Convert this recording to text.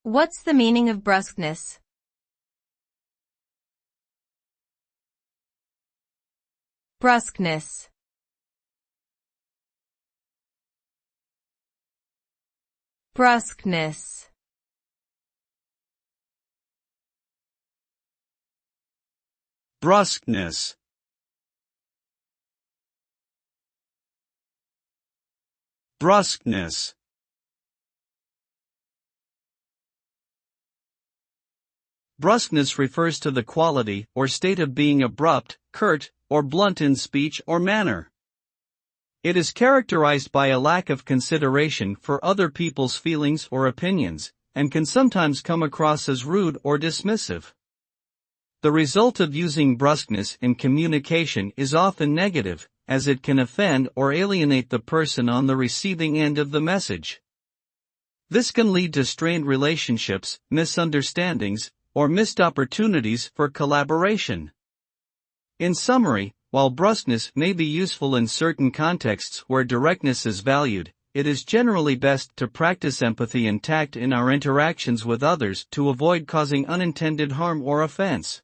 What's the meaning of brusqueness? Brusqueness. Brusqueness. Brusqueness. Brusqueness. Brusqueness refers to the quality or state of being abrupt, curt, or blunt in speech or manner. It is characterized by a lack of consideration for other people's feelings or opinions, and can sometimes come across as rude or dismissive. The result of using brusqueness in communication is often negative, as it can offend or alienate the person on the receiving end of the message. This can lead to strained relationships, misunderstandings, or missed opportunities for collaboration. In summary, while brusqueness may be useful in certain contexts where directness is valued, it is generally best to practice empathy and tact in our interactions with others to avoid causing unintended harm or offense.